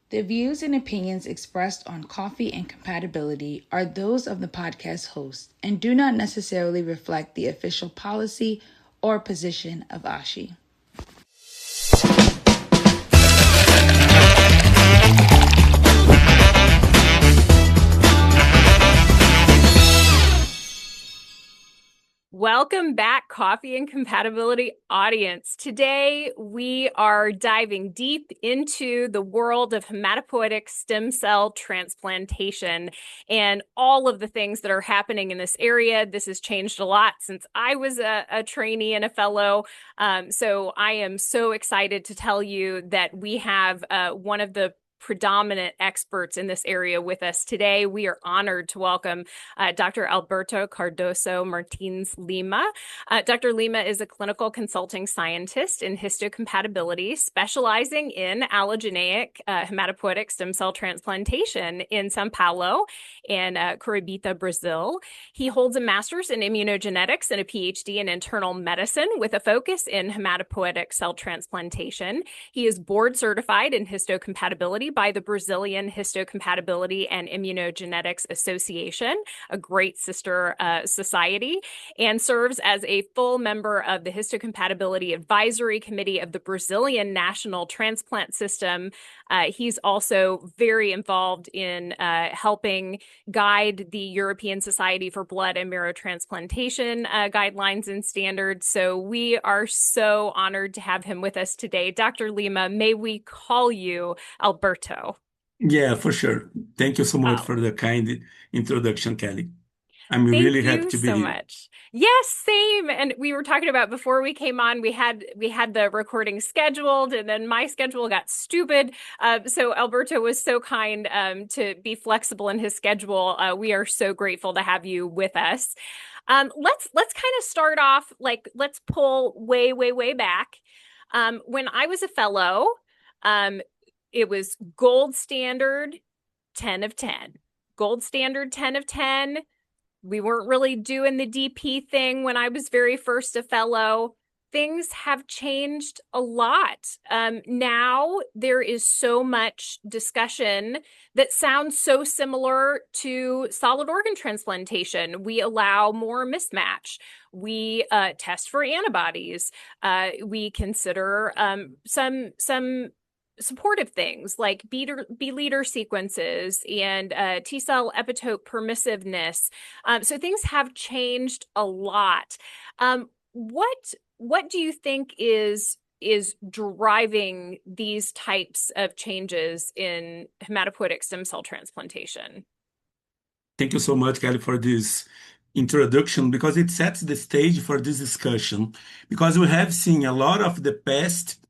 The views and opinions expressed on Coffee and Compatibility are those of the podcast host and do not necessarily reflect the official policy or position of ASHI. Welcome back, Coffee and Compatibility audience. Today, we are diving deep into the world of hematopoietic stem cell transplantation and all of the things that are happening in this area. This has changed a lot since I was a trainee and a fellow. So I am so excited to tell you that we have one of the predominant experts in this area with us today. We are honored to welcome Dr. Alberto Cardoso Martins Lima. Dr. Lima is a clinical consulting scientist in histocompatibility, specializing in allogeneic hematopoietic stem cell transplantation in São Paulo and Curitiba, Brazil. He holds a master's in immunogenetics and a PhD in internal medicine with a focus in hematopoietic cell transplantation. He is board certified in histocompatibility by the Brazilian Histocompatibility and Immunogenetics Association, a great sister society, and serves as a full member of the Histocompatibility Advisory Committee of the Brazilian National Transplant System. He's also very involved in helping guide the European Society for Blood and Marrow Transplantation guidelines and standards. So we are so honored to have him with us today. Dr. Lima, may we call you Alberto? Yeah, for sure. Thank you so much for the kind introduction, Kelly. I'm really happy to be here. Thank you so much. Yes, same. And we were talking about before we came on, we had the recording scheduled, and then my schedule got stupid. So Alberto was so kind to be flexible in his schedule. We are so grateful to have you with us. Let's kind of start off, let's pull way back. When I was a fellow, it was gold standard 10 of 10. Gold standard 10 of 10. We weren't really doing the DP thing when I was very first a fellow. Things have changed a lot. Now there is so much discussion that sounds so similar to solid organ transplantation. We allow more mismatch. We test for antibodies. We consider some supportive things like B-leader sequences and T-cell epitope permissiveness. So things have changed a lot. What do you think is driving these types of changes in hematopoietic stem cell transplantation? Thank you so much, Kelly, for this introduction, because it sets the stage for this discussion. Because we have seen a lot of the past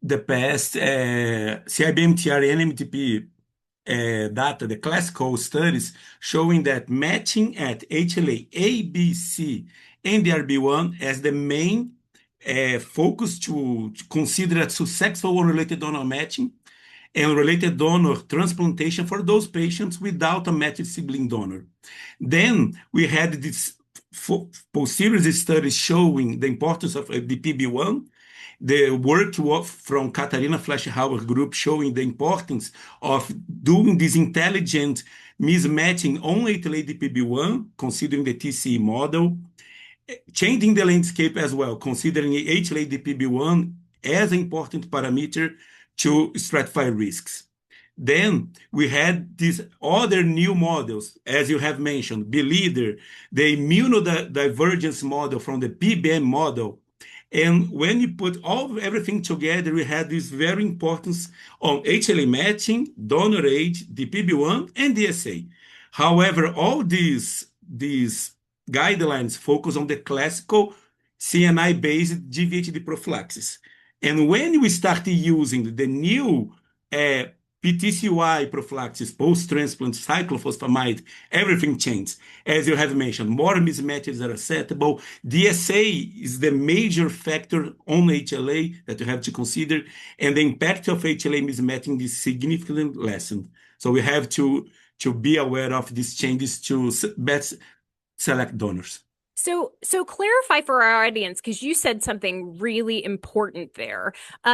CIBMTR and NMTP data, the classical studies, showing that matching at HLA A, B, C, and DRB1 as the main focus to consider a successful related donor matching and related donor transplantation for those patients without a matched sibling donor. Then we had this posterior studies showing the importance of the PB1, the work from Katarina Fleischhauer group showing the importance of doing this intelligent mismatching on HLA-DPB1, considering the TCE model, changing the landscape as well, considering HLA-DPB1 as an important parameter to stratify risks. Then we had these other new models, as you have mentioned, B-leader, the immunodivergence model from the PBM model. And when you put everything together, we had this very importance on HLA matching, donor age, DPB1, and DSA. However, all these guidelines focus on the classical CNI-based GVHD prophylaxis. And when we started using the new PTCY prophylaxis, post-transplant cyclophosphamide, everything changed. As you have mentioned, more mismatches are acceptable. DSA is the major factor on HLA that you have to consider, and the impact of HLA mismatching is significantly lessened. So we have to be aware of these changes to best select donors. So clarify for our audience, because you said something really important there.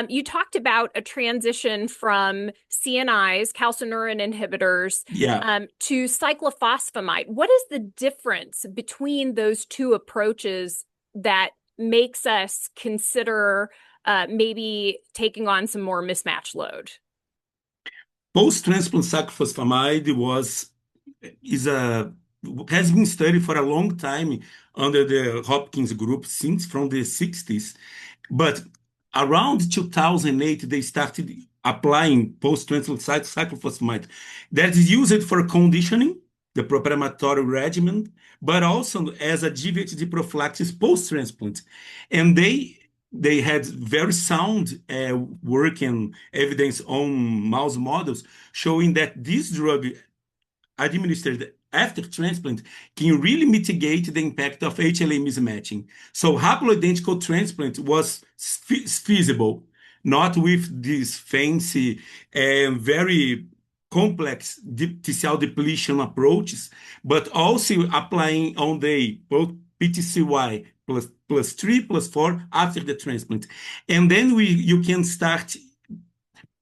You talked about a transition from CNIs, calcineurin inhibitors, Yeah. to cyclophosphamide. What is the difference between those two approaches that makes us consider maybe taking on some more mismatch load? Post-transplant cyclophosphamide is a has been studied for a long time under the Hopkins group since from the 60s. But around 2008, they started applying post-transplant cyclophosphamide that is used for conditioning, the proprietary regimen, but also as a GVHD prophylaxis post-transplant. And they had very sound work and evidence on mouse models showing that this drug administered after transplant can really mitigate the impact of HLA mismatching. So haploidentical transplant was feasible, not with these fancy and very complex TCL depletion approaches, but also applying on the both PTCY plus 3 plus 4 after the transplant. And then you can start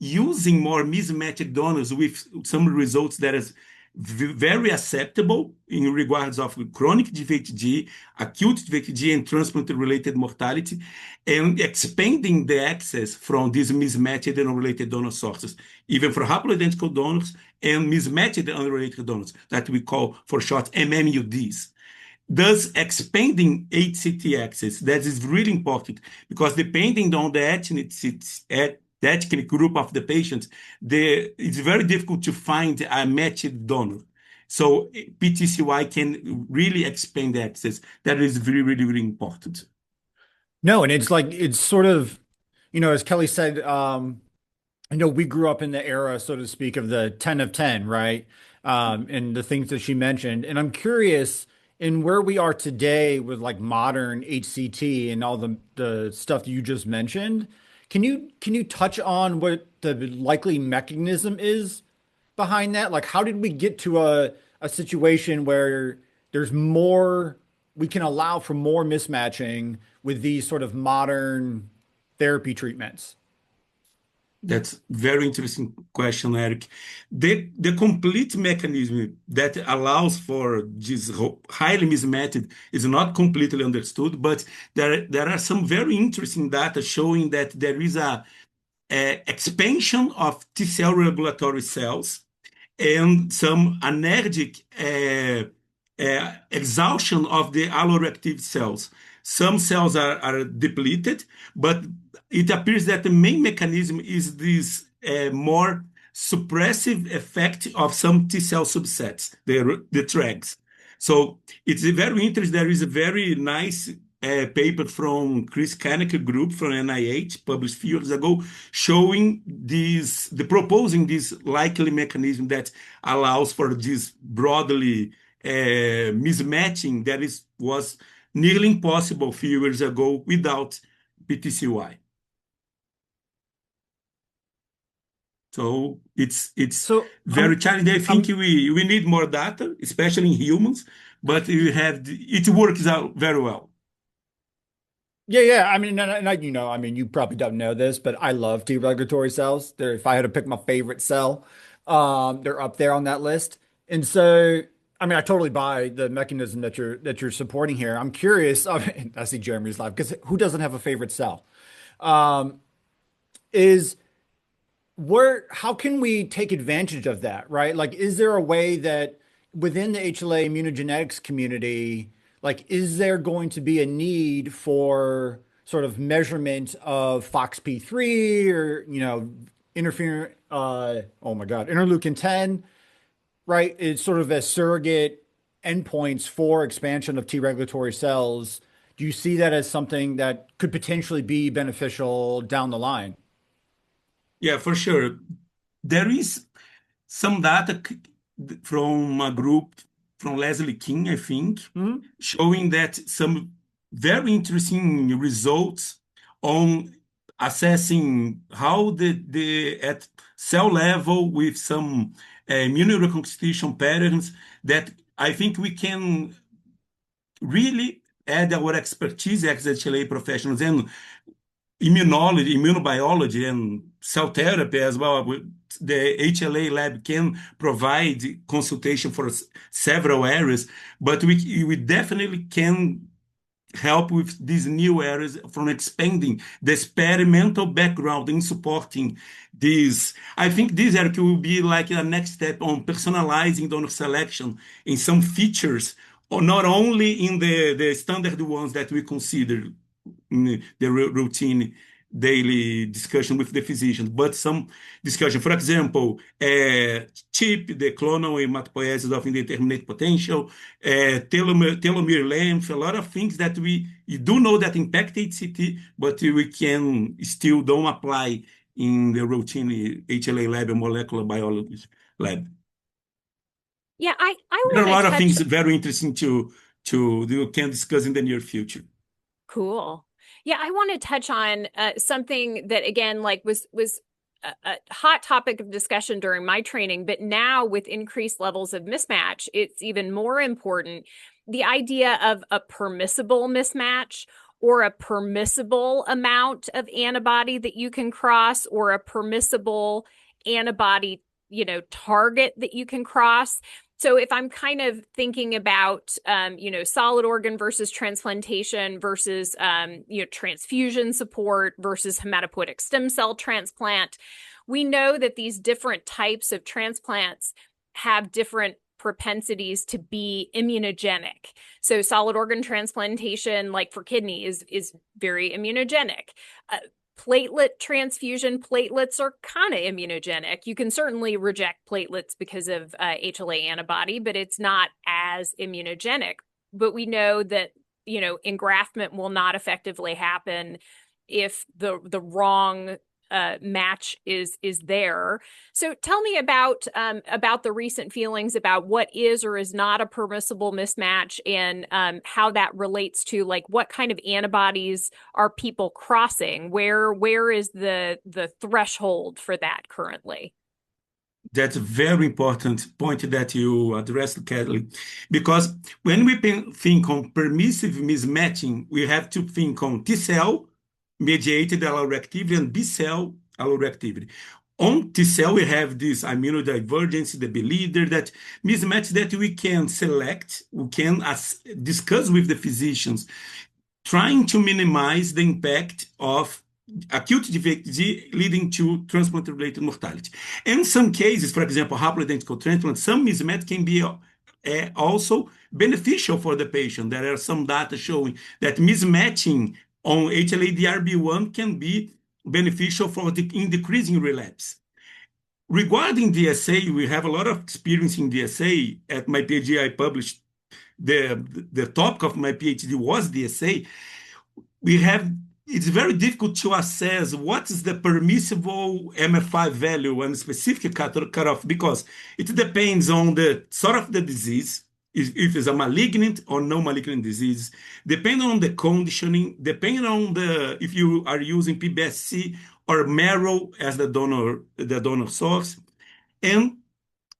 using more mismatched donors with some results that is very acceptable in regards of chronic GVHD, acute GVHD, and transplant-related mortality, and expanding the access from these mismatched and unrelated donor sources, even for haploidentical donors and mismatched and unrelated donors that we call for short MMUDs. Thus, expanding HCT access, that is really important because depending on the ethnic group of the patients, it's very difficult to find a matched donor. So PTCY can really expand access. That is really, really, really important. No, and it's sort of, as Kelly said, we grew up in the era, so to speak, of the 10 of 10, right? And the things that she mentioned. And I'm curious in where we are today with like modern HCT and all the stuff that you just mentioned. Can you touch on what the likely mechanism is behind that? Like, how did we get to a situation where there's more, we can allow for more mismatching with these sort of modern therapy treatments? That's very interesting question, Eric. The complete mechanism that allows for this highly mismatched is not completely understood, but there are some very interesting data showing that there is a expansion of T cell regulatory cells and some anergic exhaustion of the alloreactive cells. Some cells are depleted, but it appears that the main mechanism is this more suppressive effect of some T cell subsets, the TREGs. So it's very interesting. There is a very nice paper from Chris Kaneke group from NIH published a few years ago showing proposing this likely mechanism that allows for this broadly mismatching that was nearly impossible a few years ago without PTCY. So it's So very challenging. I think we need more data, especially in humans, but it works out very well. yeah. I mean, you probably don't know this, but I love T regulatory cells. If I had to pick my favorite cell, they're up there on that list. And so, I mean, I totally buy the mechanism that you're supporting here. I'm curious. I mean, I see Jeremy's live because who doesn't have a favorite cell? Um, is how can we take advantage of that, right? Like, is there a way that within the HLA immunogenetics community, like, is there going to be a need for sort of measurement of FOXP3 or, interferon, oh my God, interleukin 10, right? It's sort of as surrogate endpoints for expansion of T regulatory cells. Do you see that as something that could potentially be beneficial down the line? Yeah, for sure. There is some data from a group from Leslie King, I think, Mhm. showing that some very interesting results on assessing how at cell level with some immunoreconstitution patterns that I think we can really add our expertise as HLA professionals and immunology, immunobiology, and cell therapy as well. The HLA lab can provide consultation for several areas, but we definitely can help with these new areas from expanding the experimental background in supporting these. I think this area will be like a next step on personalizing donor selection in some features, or not only in the standard ones that we consider in the routine daily discussion with the physicians, but some discussion. For example, CHIP, the clonal hematopoiesis of indeterminate potential, telomere length, a lot of things that we do know that impact HCT, but we can still don't apply in the routine HLA lab and molecular biology lab. Yeah, I There are a want lot to of touch. things very interesting to we can discuss in the near future. Cool. Yeah, I want to touch on something that again, like was a hot topic of discussion during my training, but now with increased levels of mismatch, it's even more important. The idea of a permissible mismatch or a permissible amount of antibody that you can cross or a permissible antibody, target that you can cross. So if I'm kind of thinking about, solid organ versus transplantation versus, transfusion support versus hematopoietic stem cell transplant, we know that these different types of transplants have different propensities to be immunogenic. So solid organ transplantation, like for kidney, is very immunogenic. Platelet transfusion, platelets are kind of immunogenic. You can certainly reject platelets because of HLA antibody, but it's not as immunogenic. But we know that, engraftment will not effectively happen if the wrong match is there. So tell me about the recent feelings about what is or is not a permissible mismatch and how that relates to like what kind of antibodies are people crossing? Where is the threshold for that currently? That's a very important point that you addressed, Kelly, because when we think on permissive mismatching, we have to think on T cell mediated alloreactivity and B cell alloreactivity. On T cell, we have this immunodivergence, the leader, that mismatch that we can select, we can discuss with the physicians, trying to minimize the impact of acute GVHD leading to transplant-related mortality. In some cases, for example, haploidentical transplant, some mismatch can be also beneficial for the patient. There are some data showing that mismatching on HLA-DRB1 can be beneficial in decreasing relapse. Regarding DSA, we have a lot of experience in DSA. At my PhD, I published the topic of my PhD was DSA. It's very difficult to assess what is the permissible MFI value and specific cutoff because it depends on the sort of the disease, if it's a malignant or non-malignant disease, depending on the conditioning, depending on if you are using PBSC or marrow as the donor source. And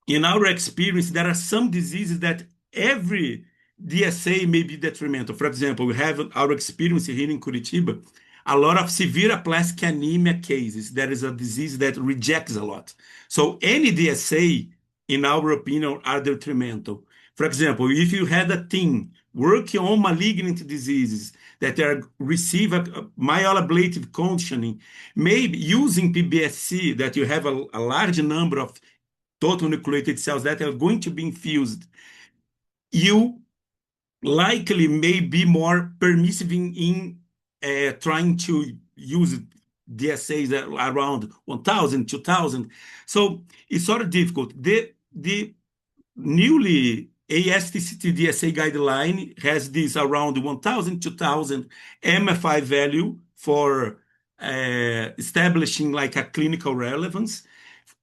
in our experience, there are some diseases that every DSA may be detrimental. For example, we have our experience here in Curitiba, a lot of severe aplastic anemia cases. That is a disease that rejects a lot. So any DSA, in our opinion, are detrimental. For example, if you had a team working on malignant diseases that receive a myeloablative conditioning, maybe using PBSC, that you have a large number of total nucleated cells that are going to be infused, you likely may be more permissive in trying to use DSAs around 1,000, 2,000. So it's sort of difficult. The newly ASHI DSA guideline has this around 1,000, 2,000 MFI value for establishing like a clinical relevance.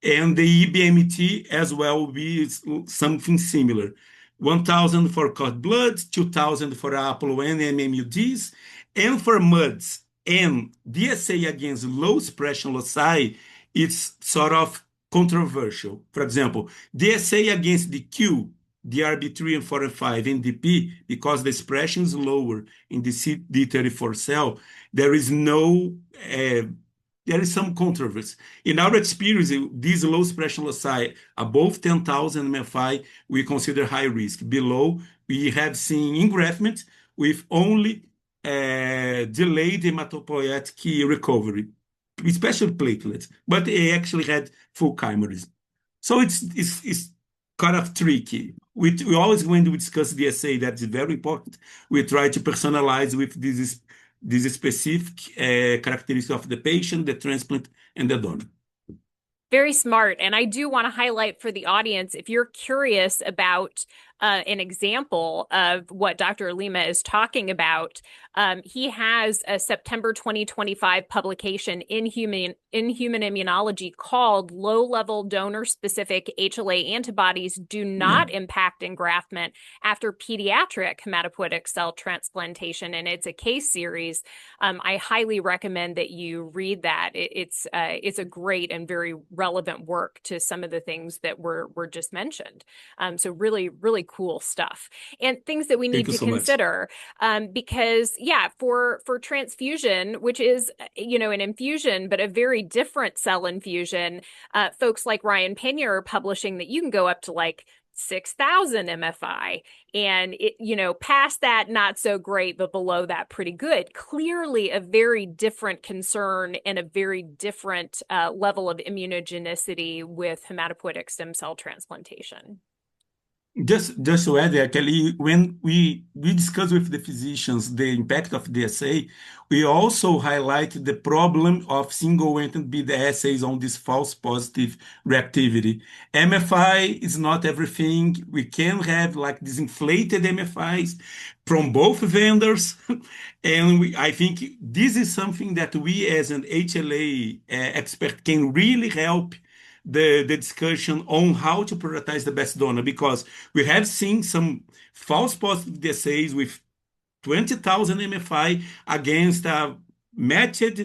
And the EBMT as well will be something similar. 1,000 for cord blood, 2,000 for APOLO and MMUDs, and for MUDs and DSA against low expression loci, it's sort of controversial. For example, DSA against the Q DRB3 and 4 and 5 NDP, because the expression is lower in the CD34 cell, there is no there is some controversy. In our experience, these low expression loci above 10,000 MFI, we consider high risk. Below, we have seen engraftment with only delayed hematopoietic recovery, especially platelets, but they actually had full chimerism. So it's kind of tricky. We always, when we discuss DSA, that's very important. We try to personalize with this specific characteristics of the patient, the transplant, and the donor. Very smart. And I do want to highlight for the audience, if you're curious about an example of what Dr. Lima is talking about, he has a September 2025 publication in human immunology called Low-Level Donor-Specific HLA Antibodies Do Not Impact Engraftment After Pediatric Hematopoietic Cell Transplantation. And it's a case series. I highly recommend that you read that. It's a great and very relevant work to some of the things that were just mentioned. So really, really cool stuff and things that we need to consider because for transfusion, which is, an infusion, but a very different cell infusion, folks like Ryan Pena are publishing that you can go up to like 6,000 MFI and past that, not so great, but below that, pretty good. Clearly a very different concern and a very different level of immunogenicity with hematopoietic stem cell transplantation. Just to add, actually, when we discuss with the physicians the impact of DSA, we also highlight the problem of single-ended bead assays on this false positive reactivity. MFI is not everything. We can have like these inflated MFIs from both vendors. And I think this is something that we as an HLA expert can really help the discussion on how to prioritize the best donor, because we have seen some false positive DSAs with 20,000 MFI against a matched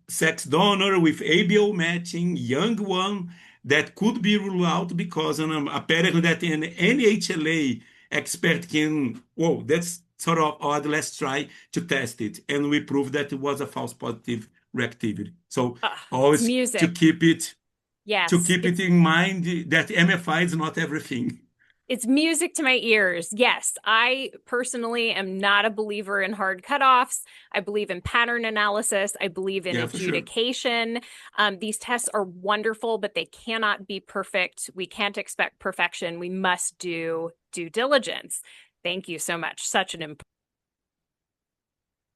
sex donor with ABO matching, young one that could be ruled out because apparently that any HLA expert can, that's sort of odd, let's try to test it. And we proved that it was a false positive reactivity. So always to keep it in mind that MFI is not everything. It's music to my ears. Yes, I personally am not a believer in hard cutoffs. I believe in pattern analysis. I believe in adjudication. Sure. These tests are wonderful, but they cannot be perfect. We can't expect perfection. We must do due diligence. Thank you so much. Such an important.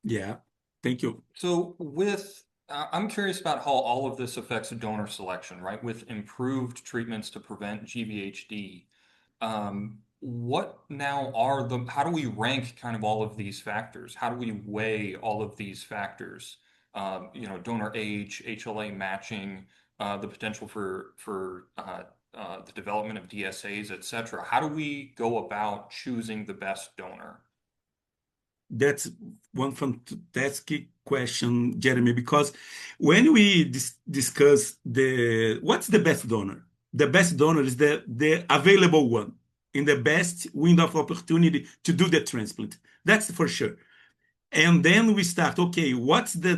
Yeah, thank you. So I'm curious about how all of this affects donor selection, right? With improved treatments to prevent GVHD. How do we rank kind of all of these factors? How do we weigh all of these factors? Donor age, HLA matching, the potential for the development of DSAs, et cetera. How do we go about choosing the best donor? That's one fantastic question, Jeremy, because when we discuss what's the best donor? The best donor is the available one in the best window of opportunity to do the transplant. That's for sure. And then we start, okay, what's the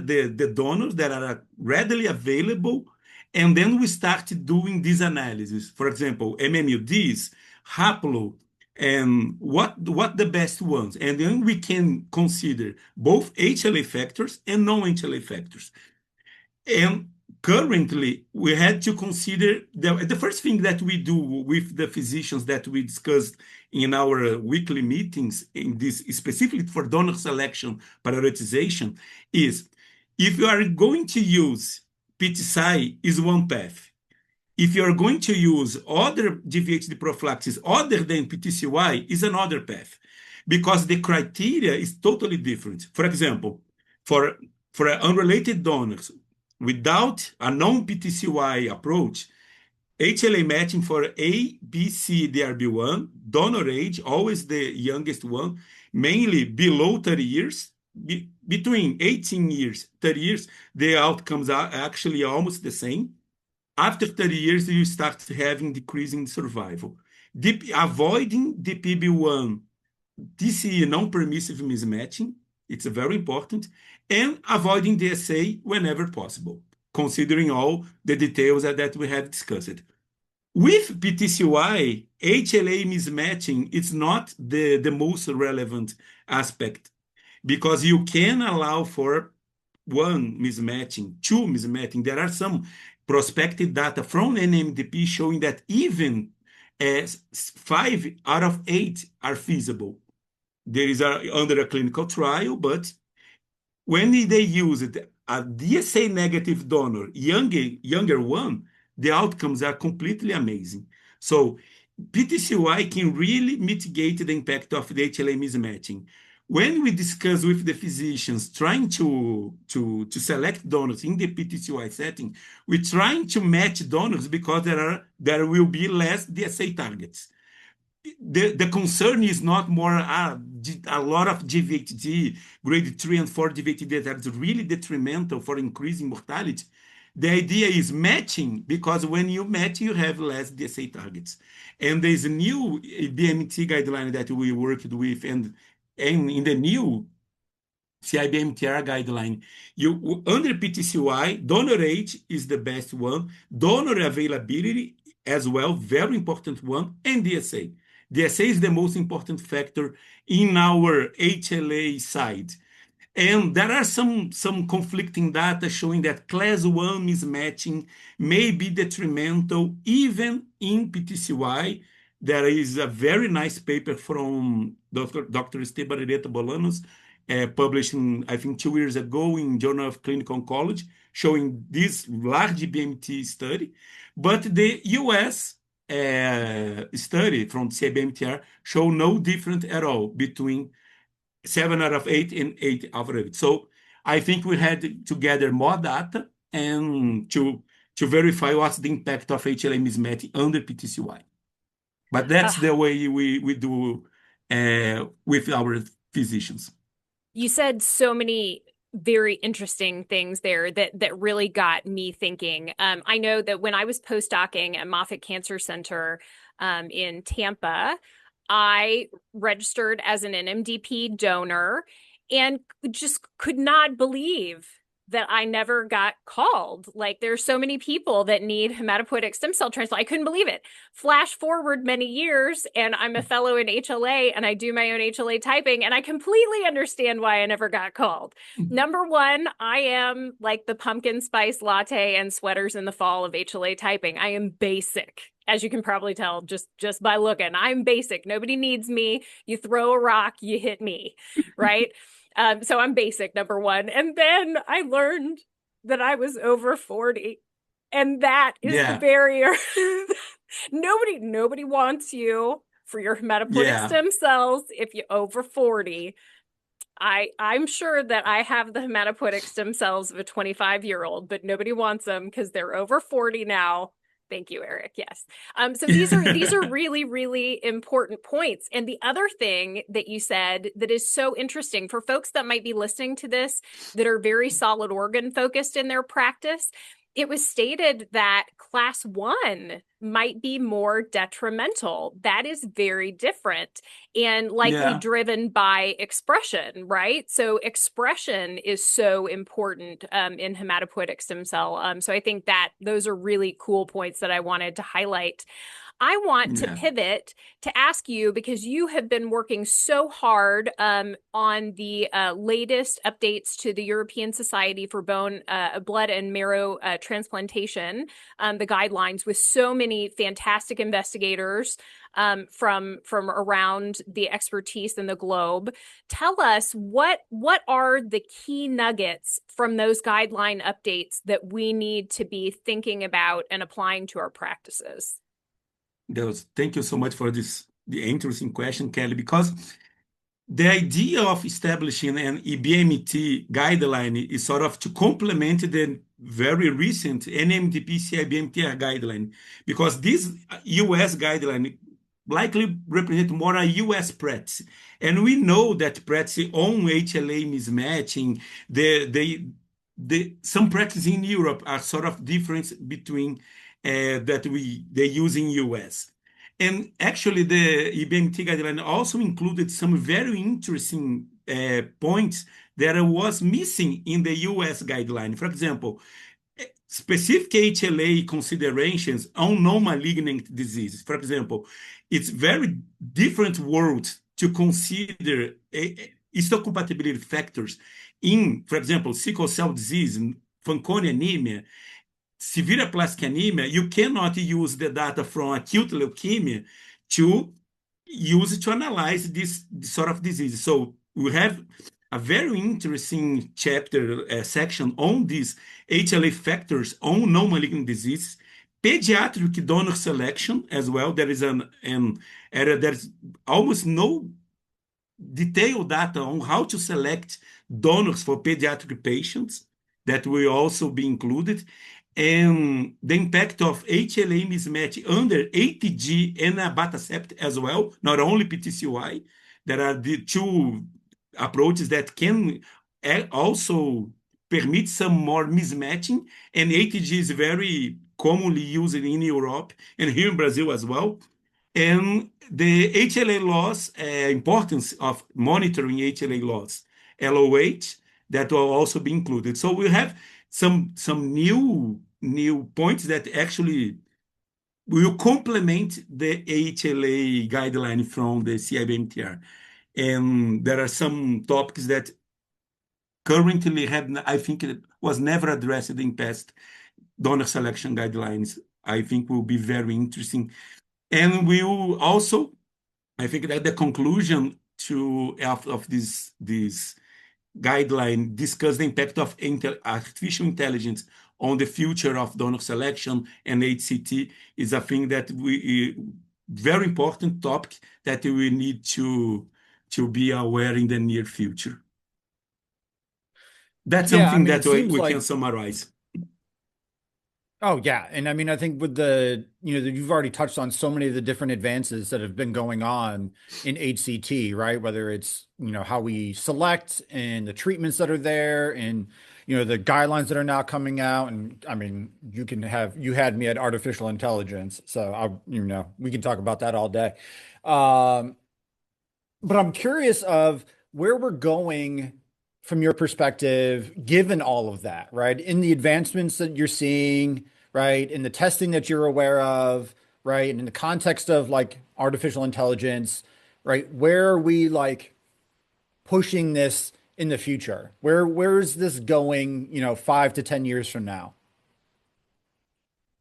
donors that are readily available? And then we start doing this analysis. For example, MMUDs, haplo, and what the best ones. And then we can consider both HLA factors and non-HLA factors. And currently, we had to consider the first thing that we do with the physicians that we discussed in our weekly meetings, in this specifically for donor selection prioritization, is if you are going to use PTCy is one path. If you are going to use other GVHD prophylaxis other than PTCy is another path, because the criteria is totally different. For example, for unrelated donors, without a non-PTCy approach, HLA matching for A, B, C, DRB1, donor age, always the youngest one, mainly below 30 years, between 18 years, 30 years, the outcomes are actually almost the same. After 30 years, you start having decreasing survival. avoiding the PB1 TCE non-permissive mismatching, it's very important, and avoiding DSA whenever possible, considering all the details that we have discussed. With PTCY, HLA mismatching is not the most relevant aspect because you can allow for one mismatching, two mismatching. There are some prospective data from NMDP showing that even 5 out of 8 are feasible. There is under a clinical trial, but when they used a DSA negative donor, younger one, the outcomes are completely amazing. So PTCY can really mitigate the impact of the HLA mismatching. When we discuss with the physicians trying to select donors in the PTCY setting, we're trying to match donors because there will be less DSA targets. The concern is not more a lot of GVHD, grade 3 and 4 GVHD that is really detrimental for increasing mortality. The idea is matching because when you match, you have less DSA targets. And there's a new BMT guideline that we worked with, and in the new CIBMTR guideline, under PTCY, donor age is the best one, donor availability as well, very important one, and DSA. DSA is the most important factor in our HLA side. And there are some conflicting data showing that class 1 mismatching may be detrimental even in PTCY. There is a very nice paper from Dr. Esteban Areta Bolanos, published, I think, 2 years ago in Journal of Clinical Oncology, showing this large BMT study. But the US study from CIBMTR show no difference at all between 7 out of 8 and 8 out of 8. So I think we had to gather more data and to verify what's the impact of HLA mismatching under PTCY. But that's the way we do with our physicians. You said so many very interesting things there that really got me thinking. I know that when I was postdocing at Moffitt Cancer Center in Tampa, I registered as an NMDP donor and just could not believe that I never got called. Like, there's so many people that need hematopoietic stem cell transplant. I couldn't believe it. Flash forward many years, and I'm a fellow in HLA, and I do my own HLA typing, and I completely understand why I never got called. Number one, I am like the pumpkin spice latte and sweaters in the fall of HLA typing. I am basic. As you can probably tell just by looking, I'm basic. Nobody needs me. You throw a rock, you hit me, right? So I'm basic, number one. And then I learned that I was over 40. And that is the barrier. Nobody wants you for your hematopoietic stem cells if you're over 40. I'm sure that I have the hematopoietic stem cells of a 25-year-old, but nobody wants them because they're over 40 now. Thank you, Eric. Yes. So these are really, really important points. And the other thing that you said that is so interesting for folks that might be listening to this that are very solid organ focused in their practice, it was stated that class 1 might be more detrimental. That is very different and likely driven by expression, right? So expression is so important in hematopoietic stem cell. So I think that those are really cool points that I wanted to highlight. I want to pivot to ask you, because you have been working so hard on the latest updates to the European Society for Blood and Marrow Transplantation, the guidelines, with so many fantastic investigators from around the expertise in the globe. Tell us what are the key nuggets from those guideline updates that we need to be thinking about and applying to our practices? Thank you so much for the interesting question, Kelly, because the idea of establishing an EBMT guideline is sort of to complement the very recent NMDP CIBMTR guideline, because this US guideline likely represent more a US practice. And we know that practice on HLA mismatching, some practices in Europe are sort of different between that they use in US. And actually, the EBMT guideline also included some very interesting points that was missing in the US guideline. For example, specific HLA considerations on non-malignant diseases. For example, it's very different world to consider histocompatibility factors in, for example, sickle cell disease, Fanconi anemia, severe aplastic anemia. You cannot use the data from acute leukemia to use it to analyze this sort of disease. So we have a very interesting chapter section on these HLA factors on non-malignant disease, pediatric donor selection as well. There is an area, there's almost no detailed data on how to select donors for pediatric patients that will also be included, and the impact of HLA mismatch under ATG and abatacept as well, not only PTCY. There are the two approaches that can also permit some more mismatching, and ATG is very commonly used in Europe and here in Brazil as well. And the HLA loss, importance of monitoring HLA loss, LOH, that will also be included. So we have some new points that actually will complement the HLA guideline from the CIBMTR. And there are some topics that currently have, I think it was never addressed in past donor selection guidelines. I think will be very interesting. And we will also, I think that the conclusion of this guideline discuss the impact of artificial intelligence on the future of donor selection, and HCT is a thing that very important topic that we need to be aware in the near future. That's something that we can summarize. Oh, yeah. And I mean, I think with you've already touched on so many of the different advances that have been going on in HCT, right? Whether it's, how we select and the treatments that are there and, the guidelines that are now coming out. And I mean, you had me at artificial intelligence. So we can talk about that all day. But I'm curious of where we're going from your perspective, given all of that, right? In the advancements that you're seeing, right? In the testing that you're aware of, right? And in the context of like artificial intelligence, right? Where are we like pushing this in the future? Where is this going, 5 to 10 years from now?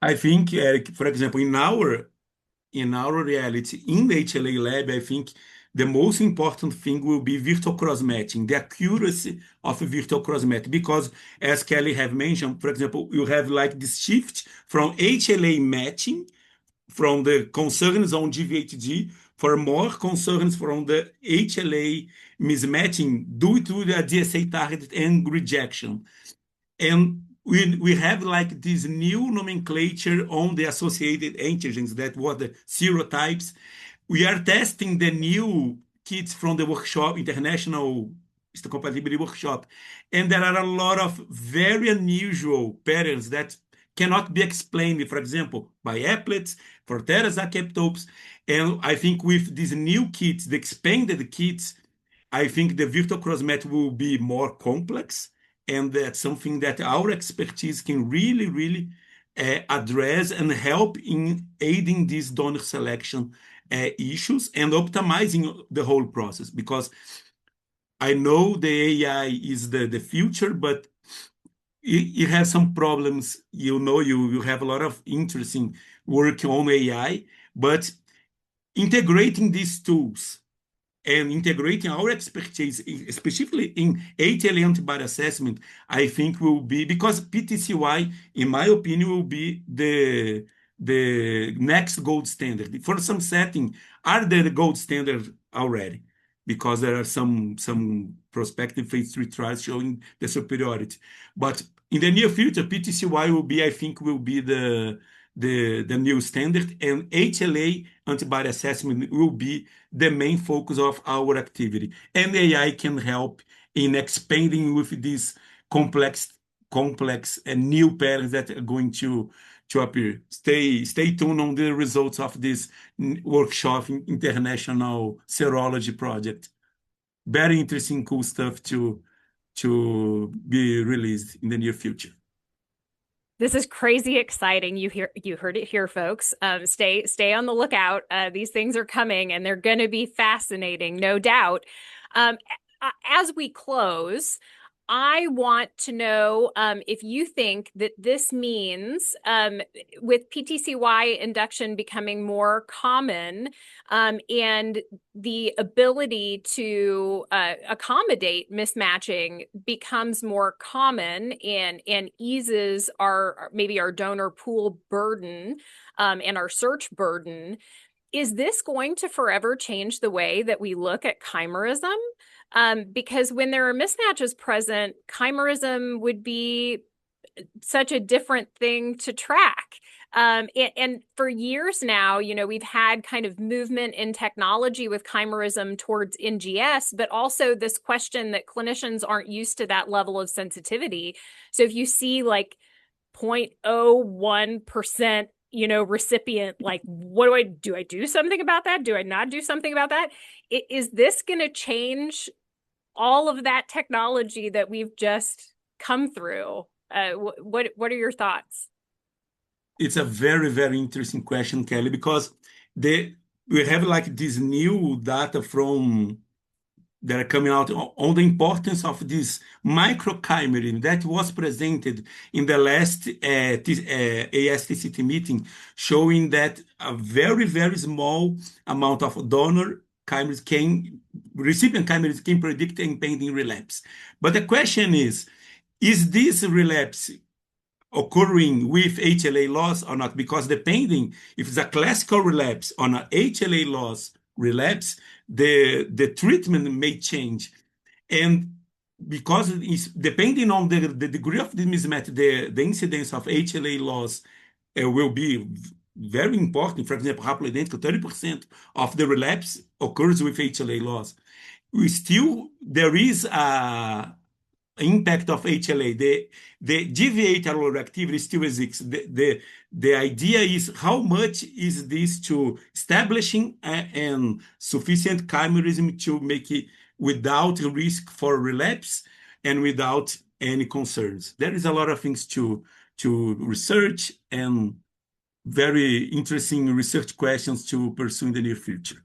I think, Eric, for example, in our reality, in the HLA lab, I think the most important thing will be virtual cross-matching, the accuracy of virtual cross-matching, because as Kelly have mentioned, for example, you have like this shift from HLA matching from the concerns on GVHD for more concerns from the HLA mismatching due to the DSA target and rejection. And we have like this new nomenclature on the associated antigens that were the serotypes. We are testing the new kits from the workshop, international histocompatibility workshop, and there are a lot of very unusual patterns that cannot be explained, for example, by applets, for Terazac epitopes. And I think with these new kits, the expanded kits, I think the virtual cross-match will be more complex, and that's something that our expertise can really, really address and help in aiding this donor selection issues and optimizing the whole process. Because I know the AI is the future, but it has some problems. You have a lot of interesting work on AI, but integrating these tools and integrating our expertise, especially in HLA antibody assessment, I think will be, because PTCY, in my opinion, will be the next gold standard. For some setting, are the gold standard already? Because there are some prospective phase 3 trials showing the superiority. But in the near future, PTCY will be, I think, the new standard, and HLA antibody assessment will be the main focus of our activity. And AI can help in expanding with these complex and new patterns that are going to appear. Stay tuned on the results of this workshop in international serology project. Very interesting, cool stuff to be released in the near future. This is crazy exciting. You heard it here, folks. Stay on the lookout. These things are coming, and they're going to be fascinating, no doubt. As we close, I want to know if you think that this means, with PTCY induction becoming more common, and the ability to accommodate mismatching becomes more common and eases maybe our donor pool burden and our search burden. Is this going to forever change the way that we look at chimerism? Because when there are mismatches present, chimerism would be such a different thing to track. And for years now, we've had kind of movement in technology with chimerism towards NGS, but also this question that clinicians aren't used to that level of sensitivity. So if you see like 0.01%, recipient, like, what do I do something about that? Do I not do something about that? Is this going to change all of that technology that we've just come through? What are your thoughts? It's a very, very interesting question, Kelly, because we have like this new data that are coming out on the importance of this microchimerism that was presented in the last ASHCT meeting, showing that a very, very small amount of donor recipient chimerism can predict impending relapse. But the question is this relapse occurring with HLA loss or not? Because depending if it's a classical relapse or an HLA loss relapse, the treatment may change. And because it's depending on the degree of the mismatch, the incidence of HLA loss will be very important. For example, haploidentical, 30% of the relapse occurs with HLA loss. There is a impact of HLA. The deviate alloreactivity still exists. The idea is how much is this to establishing and sufficient chimerism to make it without risk for relapse and without any concerns. There is a lot of things to research and very interesting research questions to pursue in the near future.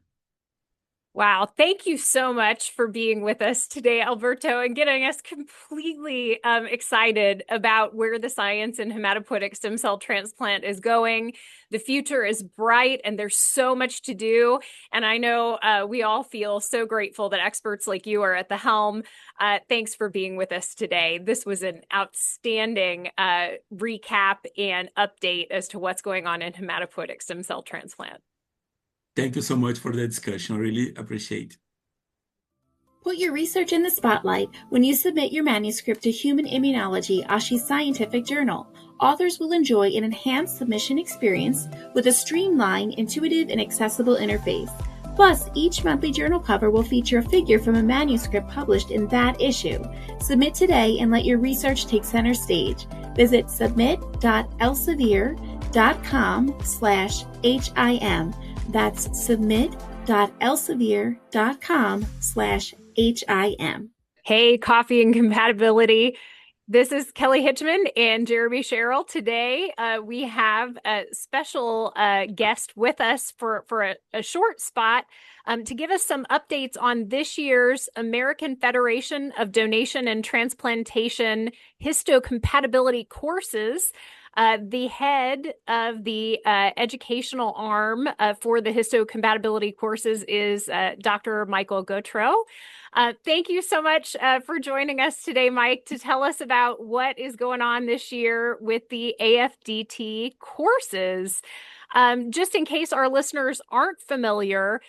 Wow. Thank you so much for being with us today, Alberto, and getting us completely excited about where the science in hematopoietic stem cell transplant is going. The future is bright and there's so much to do. And I know we all feel so grateful that experts like you are at the helm. Thanks for being with us today. This was an outstanding recap and update as to what's going on in hematopoietic stem cell transplant. Thank you so much for the discussion. I really appreciate it. Put your research in the spotlight when you submit your manuscript to Human Immunology, ASHI's scientific journal. Authors will enjoy an enhanced submission experience with a streamlined, intuitive, and accessible interface. Plus, each monthly journal cover will feature a figure from a manuscript published in that issue. Submit today and let your research take center stage. Visit submit.elsevier.com/HIM. That's submit.elsevier.com/HIM. Hey, Coffee and Compatibility. This is Kelly Hitchman and Jeremy Sherrill. Today, we have a special guest with us for a short spot to give us some updates on this year's American Federation of Donation and Transplantation histocompatibility courses. The head of the educational arm for the histocompatibility courses is Dr. Michael Gautreaux. Thank you so much for joining us today, Mike, to tell us about what is going on this year with the AFDT courses. Just in case our listeners aren't familiar,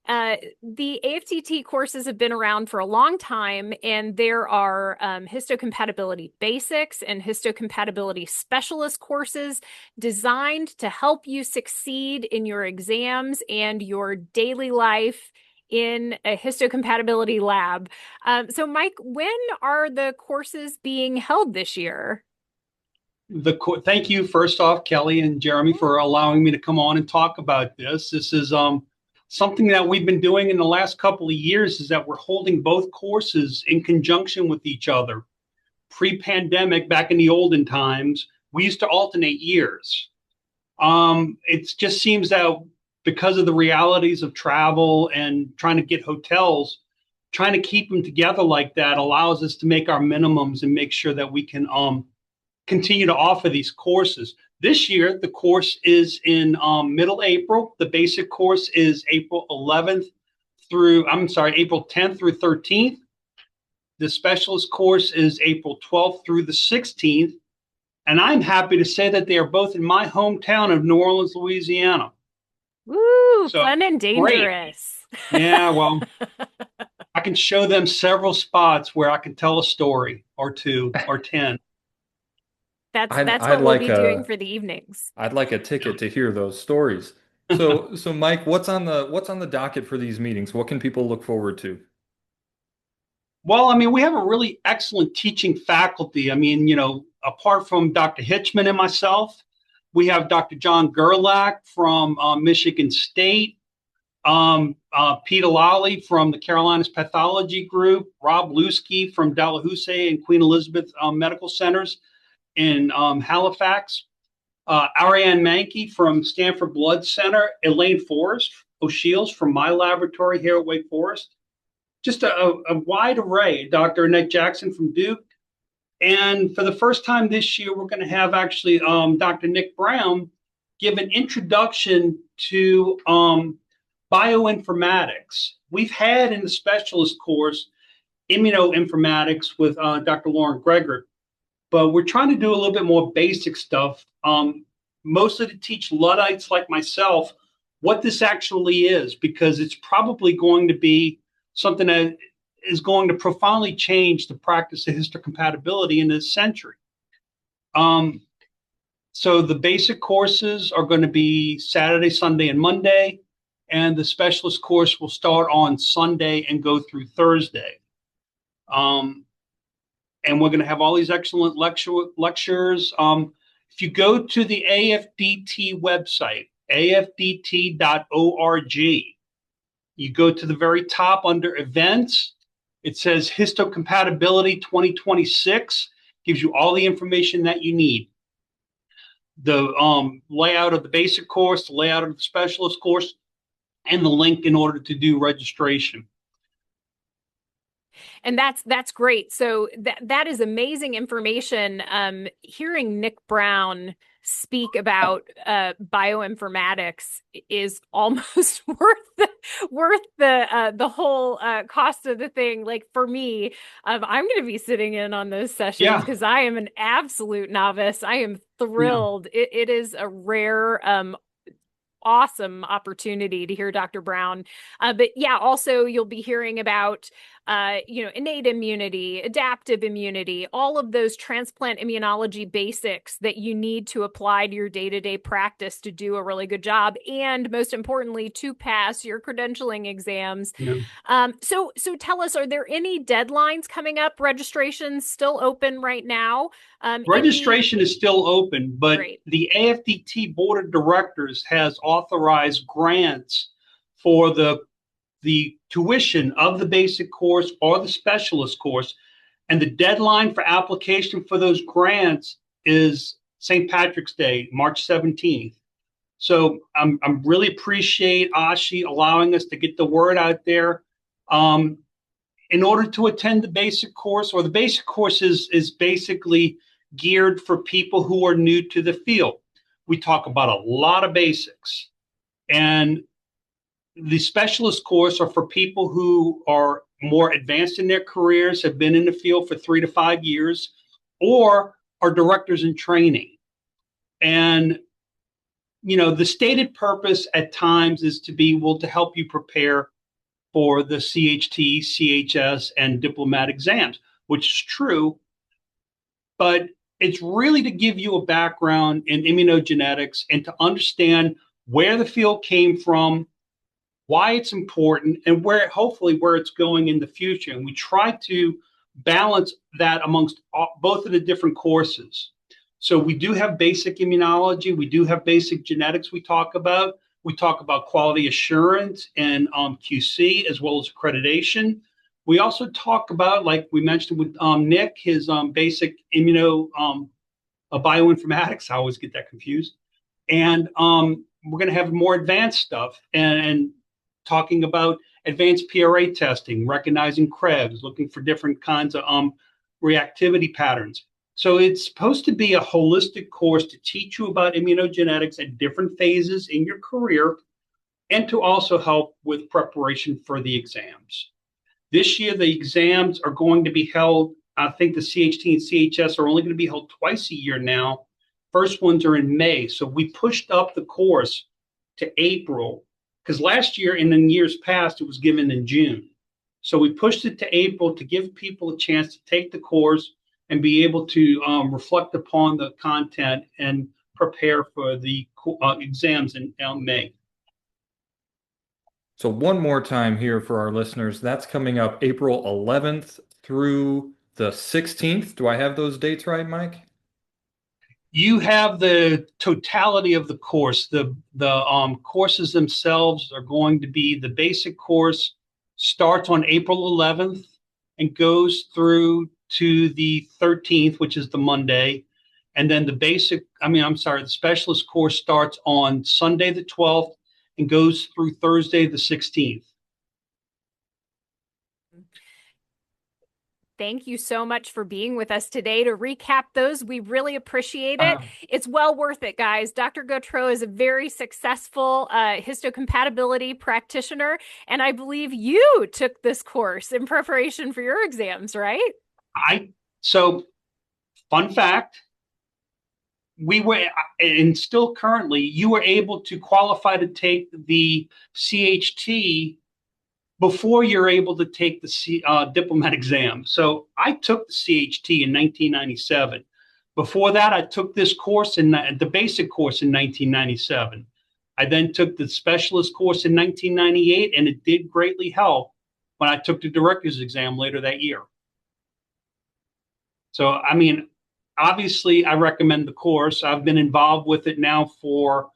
the AFDT courses have been around for a long time, and there are histocompatibility basics and histocompatibility specialist courses designed to help you succeed in your exams and your daily life in a histocompatibility lab. So Mike, when are the courses being held this year? Thank you, first off, Kelly and Jeremy, for allowing me to come on and talk about this. This is something that we've been doing in the last couple of years, is that we're holding both courses in conjunction with each other. Pre-pandemic, back in the olden times, we used to alternate years. It just seems that because of the realities of travel and trying to get hotels, trying to keep them together like that allows us to make our minimums and make sure that we can continue to offer these courses. This year, the course is in middle April. The basic course is April 10th through 13th. The specialist course is April 12th through the 16th. And I'm happy to say that they are both in my hometown of New Orleans, Louisiana. Woo, So, fun and dangerous. Yeah, well, I can show them several spots where I can tell a story or two or 10. That's I'd what we'll like be doing for the evenings. I'd like a ticket to hear those stories. So Mike, what's on the docket for these meetings? What can people look forward to? Well, I mean, we have a really excellent teaching faculty. I mean, apart from Dr. Hitchman and myself, we have Dr. John Gerlach from Michigan State, Peter Lally from the Carolinas Pathology Group, Rob Lusky from Dalhousie and Queen Elizabeth Medical Centers in Halifax, Ariane Mankey from Stanford Blood Center, Elaine Forrest O'Shields from my laboratory here at Wake Forest. Just a wide array. Dr. Annette Jackson from Duke. And for the first time this year, we're going to have actually Dr. Nick Brown give an introduction to bioinformatics. We've had in the specialist course immunoinformatics with Dr. Lauren Greger, but we're trying to do a little bit more basic stuff, mostly to teach Luddites like myself what this actually is, because it's probably going to be something that is going to profoundly change the practice of histocompatibility in this century. So the basic courses are going to be Saturday, Sunday, and Monday, and the specialist course will start on Sunday and go through Thursday. And we're going to have all these excellent lectures. If you go to the AFDT website, afdt.org, you go to the very top under events. It says Histocompatibility 2026, gives you all the information that you need. The layout of the basic course, the layout of the specialist course, and the link in order to do registration. And that's great. So that is amazing information. Hearing Nick Brown speak about bioinformatics is almost worth the whole cost of the thing. Like for me, I'm going to be sitting in on those sessions because I am an absolute novice. I am thrilled. Yeah. It is a rare awesome opportunity to hear Dr. Brown. But yeah, also you'll be hearing about, innate immunity, adaptive immunity, all of those transplant immunology basics that you need to apply to your day-to-day practice to do a really good job. And most importantly, to pass your credentialing exams. Yeah. So tell us, are there any deadlines coming up? Registration's still open right now? Registration is still open, but the AFDT Board of Directors has authorized grants for the tuition of the basic course or the specialist course. And the deadline for application for those grants is St. Patrick's Day, March 17th. So I'm really appreciate ASHI allowing us to get the word out there. In order to attend the basic course, or the basic course is basically geared for people who are new to the field. We talk about a lot of basics. And the specialist course are for people who are more advanced in their careers, have been in the field for 3 to 5 years, or are directors in training. And, the stated purpose at times is to be able to help you prepare for the CHT, CHS, and diplomat exams, which is true, but it's really to give you a background in immunogenetics and to understand where the field came from, why it's important, and where it's going in the future. And we try to balance that amongst both of the different courses. So we do have basic immunology. We do have basic genetics we talk about. We talk about quality assurance and QC as well as accreditation. We also talk about, like we mentioned with Nick, his basic bioinformatics. I always get that confused. And we're going to have more advanced stuff and talking about advanced PRA testing, recognizing Krebs, looking for different kinds of reactivity patterns. So it's supposed to be a holistic course to teach you about immunogenetics at different phases in your career and to also help with preparation for the exams. This year, the exams are going to be held, I think the CHT and CHS are only going to be held twice a year now. First ones are in May. So we pushed up the course to April because last year and in years past, it was given in June. So we pushed it to April to give people a chance to take the course and be able to reflect upon the content and prepare for the exams in May. So one more time here for our listeners, that's coming up April 11th through the 16th. Do I have those dates right, Mike? You have the totality of the course. The courses themselves are going to be, the basic course starts on April 11th and goes through to the 13th, which is the Monday. And then the specialist course starts on Sunday the 12th and goes through Thursday the 16th. Thank you so much for being with us today to recap those. We really appreciate it. It's well worth it, guys. Dr. Gautreaux is a very successful histocompatibility practitioner, and I believe you took this course in preparation for your exams, right? So, fun fact, we were, and still currently, you were able to qualify to take the CHT before you're able to take the diplomat exam. So I took the CHT in 1997. Before that, I took this course the basic course in 1997. I then took the specialist course in 1998, and it did greatly help when I took the director's exam later that year. So, obviously, I recommend the course. I've been involved with it now for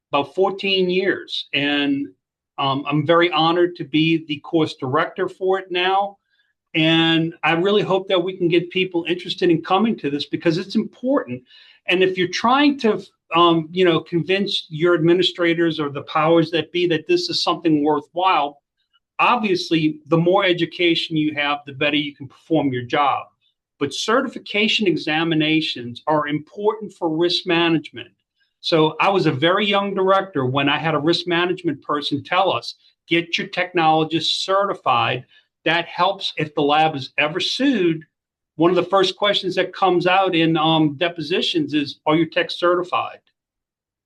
about 14 years, and I'm very honored to be the course director for it now. And I really hope that we can get people interested in coming to this because it's important. And if you're trying to, convince your administrators or the powers that be that this is something worthwhile, obviously, the more education you have, the better you can perform your job. But certification examinations are important for risk management. So I was a very young director when I had a risk management person tell us, get your technologist certified. That helps if the lab is ever sued. One of the first questions that comes out in depositions is, are your techs certified?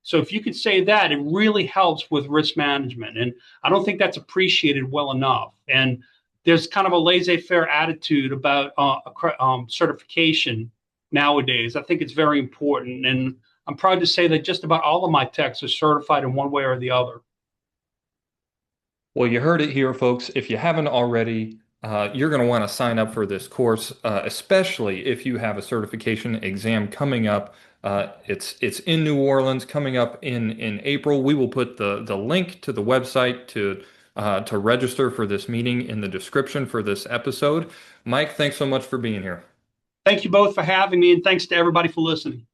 So if you could say that, it really helps with risk management. And I don't think that's appreciated well enough. And there's kind of a laissez-faire attitude about certification nowadays. I think it's very important. And I'm proud to say that just about all of my techs are certified in one way or the other. Well, you heard it here, folks. If you haven't already, you're going to want to sign up for this course, especially if you have a certification exam coming up. It's in New Orleans, coming up in April. We will put the link to the website to register for this meeting in the description for this episode. Mike, thanks so much for being here. Thank you both for having me, and thanks to everybody for listening.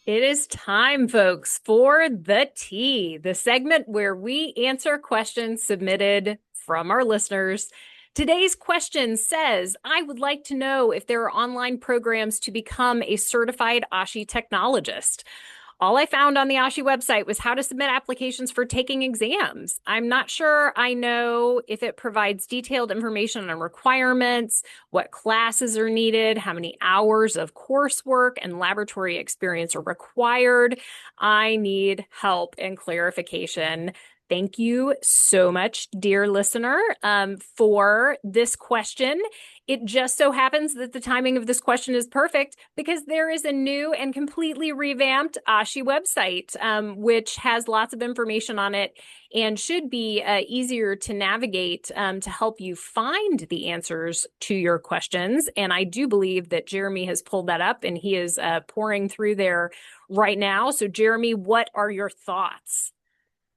It is time, folks, for the tea, the segment where we answer questions submitted from our listeners. Today's question says, I would like to know if there are online programs to become a certified ASHI technologist. All I found on the ASHI website was how to submit applications for taking exams. I'm not sure I know if it provides detailed information on requirements, what classes are needed, how many hours of coursework and laboratory experience are required. I need help and clarification. Thank you so much, dear listener, for this question. It just so happens that the timing of this question is perfect because there is a new and completely revamped ASHI website, which has lots of information on it and should be easier to navigate to help you find the answers to your questions. And I do believe that Jeremy has pulled that up and he is pouring through there right now. So Jeremy, what are your thoughts?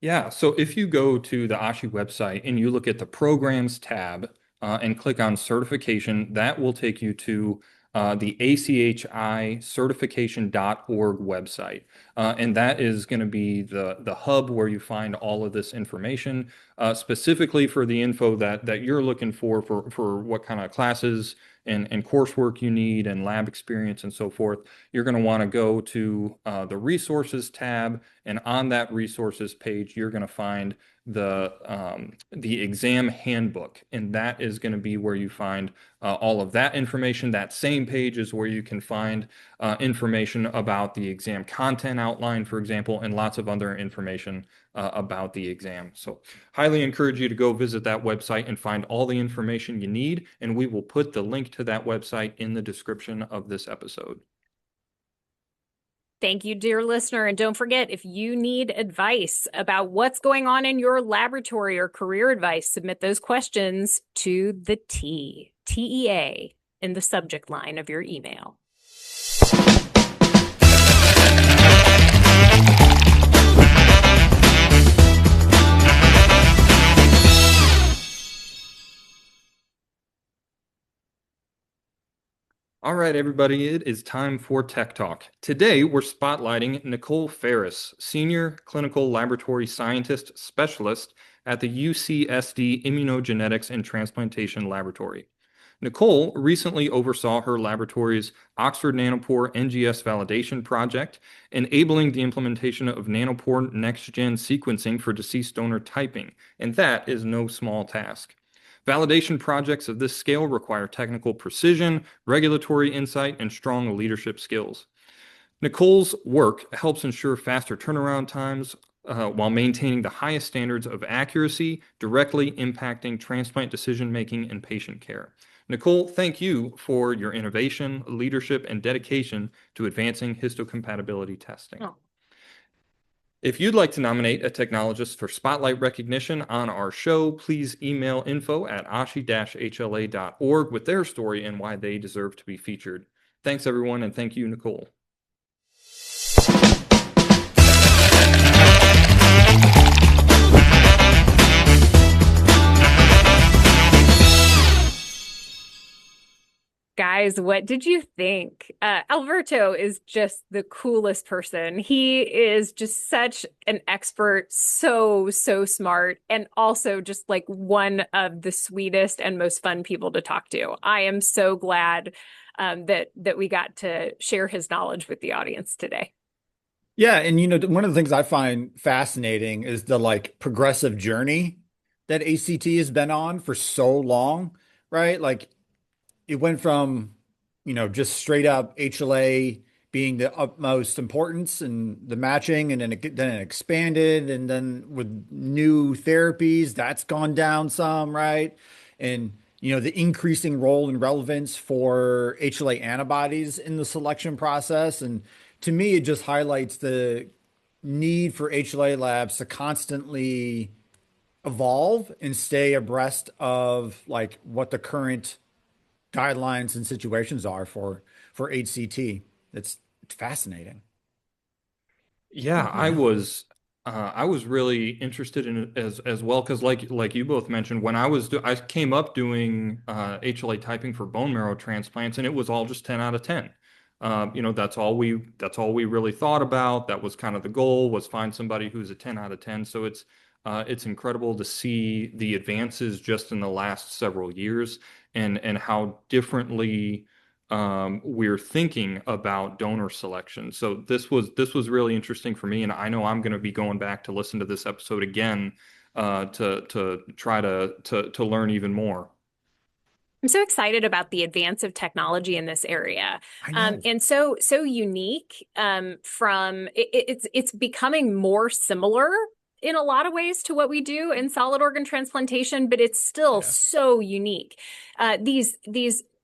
Yeah, so if you go to the ASHI website and you look at the programs tab and click on certification, that will take you to the ACHI certification.org website. And that is going to be the hub where you find all of this information, specifically for the info that you're looking for what kind of classes and coursework you need and lab experience and so forth. You're going to want to go to the resources tab, and on that resources page, you're going to find the exam handbook, and that is going to be where you find all of that information. That same page is where you can find information about the exam content outline, for example, and lots of other information about the exam. So highly encourage you to go visit that website and find all the information you need, and we will put the link to that website in the description of this episode. Thank you, dear listener. And don't forget, if you need advice about what's going on in your laboratory or career advice, submit those questions to the TEA in the subject line of your email. All right, everybody, it is time for Tech Talk. Today, we're spotlighting Nicole Ferris, Senior Clinical Laboratory Scientist Specialist at the UCSD Immunogenetics and Transplantation Laboratory. Nicole recently oversaw her laboratory's Oxford Nanopore NGS validation project, enabling the implementation of Nanopore next-gen sequencing for deceased donor typing, and that is no small task. Validation projects of this scale require technical precision, regulatory insight, and strong leadership skills. Nicole's work helps ensure faster turnaround times while maintaining the highest standards of accuracy, directly impacting transplant decision-making and patient care. Nicole, thank you for your innovation, leadership, and dedication to advancing histocompatibility testing. Oh. If you'd like to nominate a technologist for spotlight recognition on our show, please email info@ashi-hla.org with their story and why they deserve to be featured. Thanks, everyone, and thank you, Nicole. Guys, what did you think? Alberto is just the coolest person. He is just such an expert, so smart, and also just like one of the sweetest and most fun people to talk to. I am so glad that we got to share his knowledge with the audience today. Yeah, and one of the things I find fascinating is the progressive journey that ACT has been on for so long, right? Like it went from, just straight up HLA being the utmost importance and the matching, and then it expanded, and then with new therapies, that's gone down some, right? And the increasing role and relevance for HLA antibodies in the selection process. And to me, it just highlights the need for HLA labs to constantly evolve and stay abreast of what the current guidelines and situations are for HCT. It's fascinating. Yeah, I was really interested in it as well because like you both mentioned, when I came up doing HLA typing for bone marrow transplants, and it was all just 10 out of 10. That's all we really thought about. That was kind of the goal, was find somebody who's a 10 out of 10. So it's incredible to see the advances just in the last several years and how differently we're thinking about donor selection. So this was really interesting for me, and I know I'm going to be going back to listen to this episode again to try to learn even more. I'm so excited about the advance of technology in this area, I know. and so unique. It's becoming more similar in a lot of ways to what we do in solid organ transplantation, but it's still so unique. These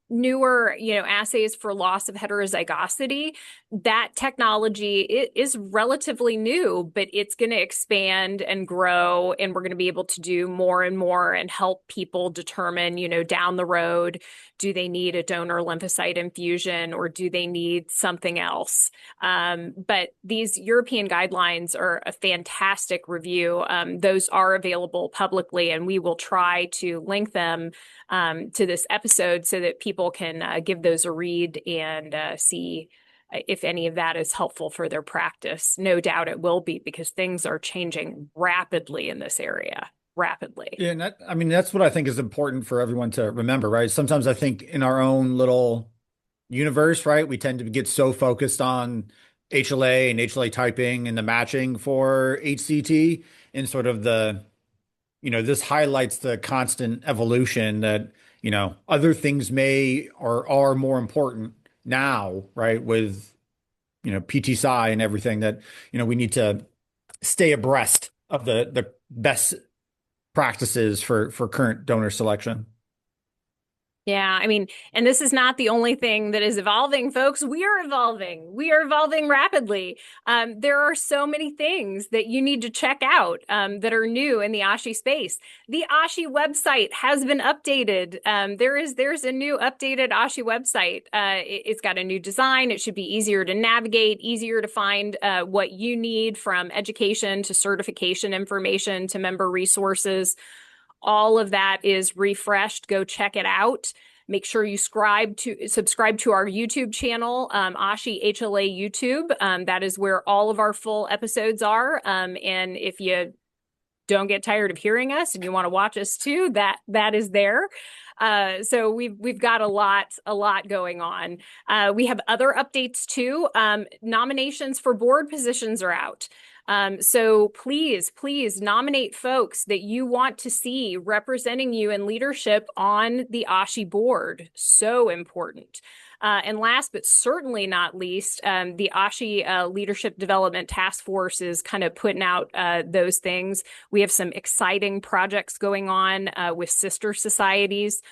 newer, assays for loss of heterozygosity, that technology is relatively new, but it's going to expand and grow, and we're going to be able to do more and more and help people determine, down the road, do they need a donor lymphocyte infusion or do they need something else? But these European guidelines are a fantastic review. Those are available publicly, and we will try to link them to this episode so that people can give those a read and see if any of that is helpful for their practice. No doubt it will be, because things are changing rapidly in this area. Rapidly. Yeah, and that's what I think is important for everyone to remember, right? Sometimes I think in our own little universe, right, we tend to get so focused on HLA and HLA typing and the matching for HCT, and sort of this highlights the constant evolution that, other things may or are more important now, right? With, PTSI and everything, that, we need to stay abreast of the best practices for current donor selection. Yeah, and this is not the only thing that is evolving, folks. We are evolving. We are evolving rapidly. There are so many things that you need to check out that are new in the ASHI space. The ASHI website has been updated. There's a new updated ASHI website. It's got a new design. It should be easier to navigate, easier to find what you need, from education to certification information to member resources. All of that is refreshed. Go check it out. Make sure you subscribe to our YouTube channel, ASHI HLA YouTube. That is where all of our full episodes are. And if you don't get tired of hearing us and you want to watch us too, that is there. So we've got a lot going on. We have other updates too. Nominations for board positions are out. So please nominate folks that you want to see representing you in leadership on the ASHI board. So important. And last but certainly not least, the ASHI Leadership Development Task Force is kind of putting out those things. We have some exciting projects going on with sister societies.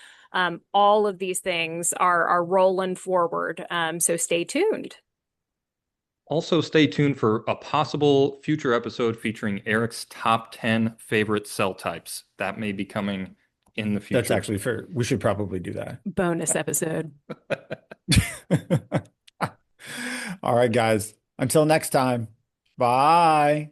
All of these things are rolling forward. So stay tuned. Also, stay tuned for a possible future episode featuring Eric's top 10 favorite cell types. That may be coming in the future. That's actually fair. We should probably do that. Bonus episode. All right, guys. Until next time. Bye.